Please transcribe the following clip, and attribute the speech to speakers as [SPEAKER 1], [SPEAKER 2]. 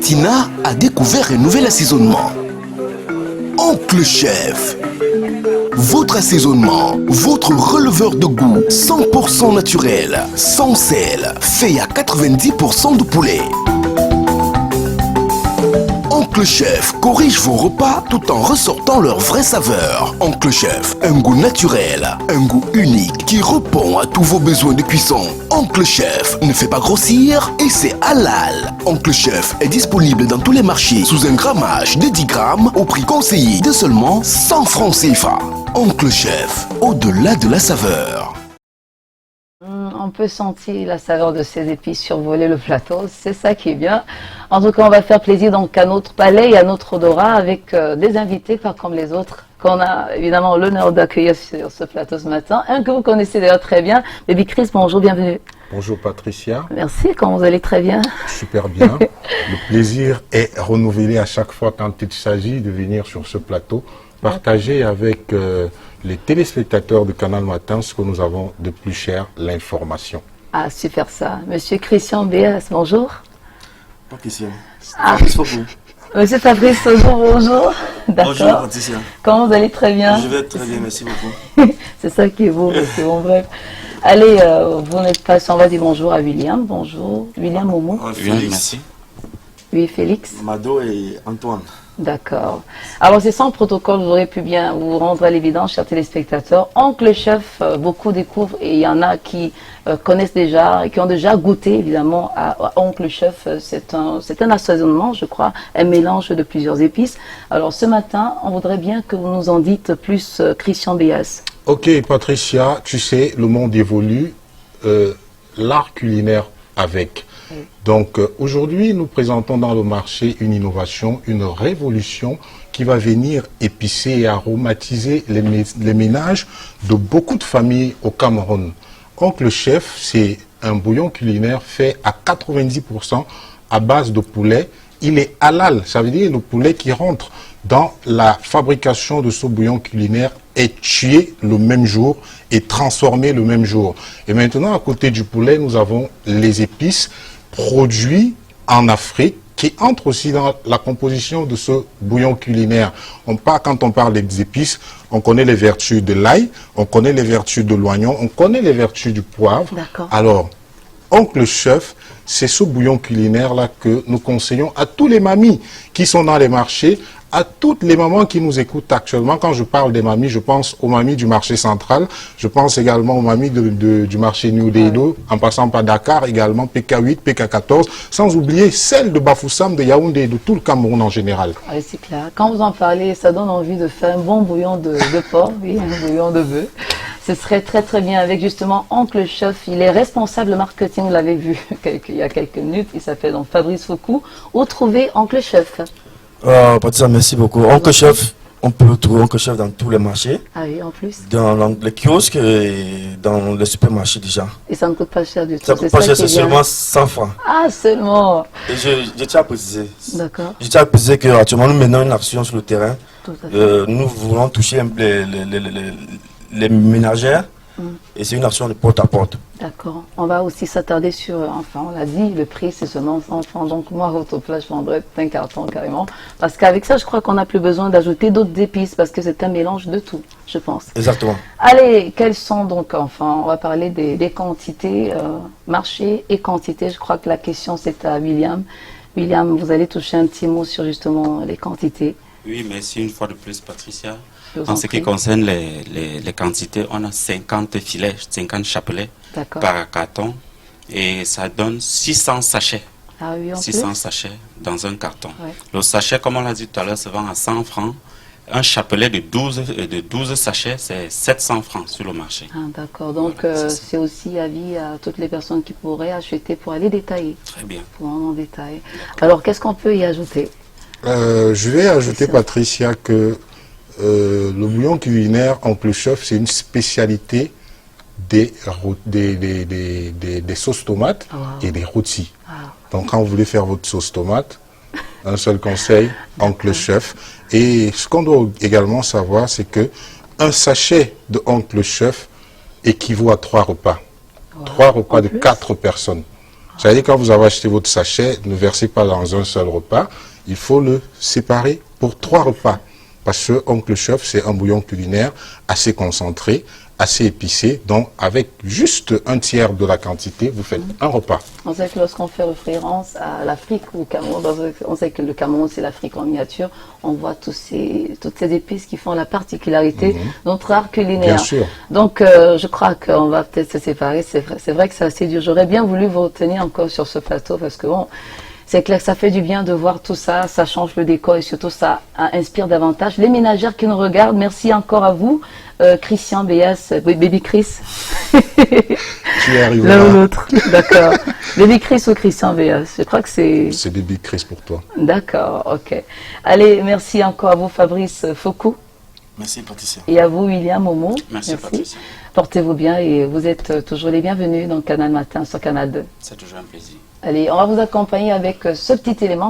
[SPEAKER 1] Tina a découvert un nouvel assaisonnement. Oncle Chef. Votre assaisonnement, votre releveur de goût 100% naturel, sans sel, fait à 90% de poulet. Oncle Chef corrige vos repas tout en ressortant leur vraie saveur. Oncle Chef, un goût naturel, un goût unique qui répond à tous vos besoins de cuisson. Oncle Chef ne fait pas grossir et c'est halal. Oncle Chef est disponible dans tous les marchés sous un grammage de 10 grammes au prix conseillé de seulement 100 francs CFA. Oncle Chef, au-delà de la saveur.
[SPEAKER 2] On peut sentir la saveur de ces épices survoler le plateau, c'est ça qui est bien. En tout cas, on va faire plaisir donc à notre palais et à notre odorat avec des invités, pas comme les autres, qu'on a évidemment l'honneur d'accueillir sur ce plateau ce matin. Un que vous connaissez d'ailleurs très bien, Baby Chris, bonjour, bienvenue.
[SPEAKER 3] Bonjour Patricia.
[SPEAKER 2] Merci, comment vous allez? Très bien.
[SPEAKER 3] Super bien. Le plaisir est renouvelé à chaque fois quand il s'agit de venir sur ce plateau, partager avec les téléspectateurs de Canal Matin ce que nous avons de plus cher, l'information.
[SPEAKER 2] Ah, super ça. Monsieur Christian Béas, bonjour.
[SPEAKER 4] Patricia. Fabrice Focou.
[SPEAKER 2] Monsieur Fabrice, bonjour. D'accord.
[SPEAKER 4] Bonjour Patricia.
[SPEAKER 2] Comment vous allez? Très bien.
[SPEAKER 4] Je vais très bien, merci beaucoup.
[SPEAKER 2] C'est ça qui est beau, c'est bon, bref. Allez, vous n'êtes pas sans, on va dire bonjour à William. Bonjour. William Momo.
[SPEAKER 4] Félix. Merci.
[SPEAKER 2] Oui, Félix.
[SPEAKER 4] Mado et Antoine.
[SPEAKER 2] D'accord. Alors, c'est sans protocole, vous aurez pu bien vous rendre à l'évidence, chers téléspectateurs. Oncle Chef, beaucoup découvrent et il y en a qui connaissent déjà, qui ont déjà goûté évidemment à Oncle Chef. C'est un assaisonnement, je crois, un mélange de plusieurs épices. Alors, ce matin, on voudrait bien que vous nous en dites plus, Christian Béas.
[SPEAKER 3] Ok, Patricia, tu sais, le monde évolue, l'art culinaire avec. Donc aujourd'hui, nous présentons dans le marché une innovation, une révolution qui va venir épicer et aromatiser les ménages de beaucoup de familles au Cameroun. Oncle Chef, c'est un bouillon culinaire fait à 90% à base de poulet. Il est halal, ça veut dire le poulet qui rentre dans la fabrication de ce bouillon culinaire est tué le même jour et transformé le même jour. Et maintenant, à côté du poulet, nous avons les épices produits en Afrique qui entrent aussi dans la composition de ce bouillon culinaire. Quand on parle des épices, on connaît les vertus de l'ail, on connaît les vertus de l'oignon, on connaît les vertus du poivre. Alors, Oncle Chef, c'est ce bouillon culinaire-là que nous conseillons à tous les mamies qui sont dans les marchés, à toutes les mamans qui nous écoutent actuellement. Quand je parle des mamies, je pense aux mamies du marché central, je pense également aux mamies du marché New Delhi, en passant par Dakar, également PK8, PK14, sans oublier celles de Bafoussam, de Yaoundé et de tout le Cameroun en général.
[SPEAKER 2] Oui, c'est clair. Quand vous en parlez, ça donne envie de faire un bon bouillon de porc, oui, un bouillon de bœuf. Ce serait très très bien avec justement Oncle Chef. Il est responsable marketing, vous l'avez vu il y a quelques minutes. Il s'appelle donc Fabrice Focou. Où trouver Oncle Chef?
[SPEAKER 5] Patricia, merci beaucoup. Oncle Chef, on peut trouver Oncle Chef dans tous les marchés.
[SPEAKER 2] Ah oui, en plus.
[SPEAKER 5] Dans les kiosques et dans les supermarchés déjà.
[SPEAKER 2] Et ça ne coûte pas cher du tout.
[SPEAKER 5] Ça ne coûte pas cher, c'est seulement 100 francs.
[SPEAKER 2] Ah, seulement.
[SPEAKER 5] Et je tiens à préciser.
[SPEAKER 2] D'accord.
[SPEAKER 5] Je tiens à préciser qu'actuellement nous menons une action sur le terrain.
[SPEAKER 2] Tout à fait.
[SPEAKER 5] Nous voulons toucher les ménagères. Et c'est une action de porte à porte.
[SPEAKER 2] D'accord. On va aussi s'attarder sur, enfin on l'a dit, le prix c'est seulement 100 francs. Donc moi, à votre place, je vendrais un carton carrément. Parce qu'avec ça, je crois qu'on n'a plus besoin d'ajouter d'autres épices parce que c'est un mélange de tout, je pense.
[SPEAKER 5] Exactement.
[SPEAKER 2] Allez, quelles sont donc, enfin, on va parler des quantités, marché et quantité. Je crois que la question c'est à William. William, vous allez toucher un petit mot sur justement les quantités.
[SPEAKER 6] Oui, merci une fois de plus, Patricia. En ce qui concerne les quantités, on a 50 filets, 50 chapelets par carton et ça donne 600 sachets.
[SPEAKER 2] Ah oui,
[SPEAKER 6] 600 sachets dans un carton. Ouais. Le sachet, comme on l'a dit tout à l'heure, se vend à 100 francs. Un chapelet de 12 sachets, c'est 700 francs sur le marché.
[SPEAKER 2] Ah, d'accord. Donc, voilà, c'est aussi avis à toutes les personnes qui pourraient acheter pour aller détailler.
[SPEAKER 6] Très bien.
[SPEAKER 2] Pour en détail. Alors, qu'est-ce qu'on peut y ajouter?
[SPEAKER 3] Je vais ajouter, Patricia, que le bouillon culinaire Oncle Chef, c'est une spécialité des sauces tomates et des rôtis. Donc quand vous voulez faire votre sauce tomate, un seul conseil, Oncle Chef. Et ce qu'on doit également savoir, c'est que un sachet de Oncle Chef équivaut à 3 repas. 3 repas de 4 personnes. Ça veut dire quand vous avez acheté votre sachet, ne versez pas dans un seul repas. Il faut le séparer pour 3 repas. Parce que Oncle Chef, c'est un bouillon culinaire assez concentré, assez épicé. Donc, avec juste un tiers de la quantité, vous faites un repas.
[SPEAKER 2] On sait que lorsqu'on fait référence à l'Afrique ou au Cameroun, on sait que le Cameroun, c'est l'Afrique en miniature, on voit toutes ces épices qui font la particularité de notre art culinaire.
[SPEAKER 3] Bien sûr.
[SPEAKER 2] Donc, je crois qu'on va peut-être se séparer. C'est vrai que c'est assez dur. J'aurais bien voulu vous retenir encore sur ce plateau parce que bon, c'est clair que ça fait du bien de voir tout ça, ça change le décor et surtout ça inspire davantage. Les ménagères qui nous regardent, merci encore à vous. Christian, Béas, Baby Chris.
[SPEAKER 3] Tu es arrivé
[SPEAKER 2] L'un ou
[SPEAKER 3] là.
[SPEAKER 2] l'autre, d'accord. Baby Chris ou Christian Béas, je crois que c'est...
[SPEAKER 3] C'est Baby Chris pour toi.
[SPEAKER 2] D'accord, ok. Allez, merci encore à vous Fabrice Foucault.
[SPEAKER 4] Merci Patricia.
[SPEAKER 2] Et à vous William Momo.
[SPEAKER 6] Merci, Patricia.
[SPEAKER 2] Portez-vous bien et vous êtes toujours les bienvenus dans Canal Matin sur Canal 2.
[SPEAKER 6] C'est toujours un plaisir.
[SPEAKER 2] Allez, on va vous accompagner avec ce petit élément.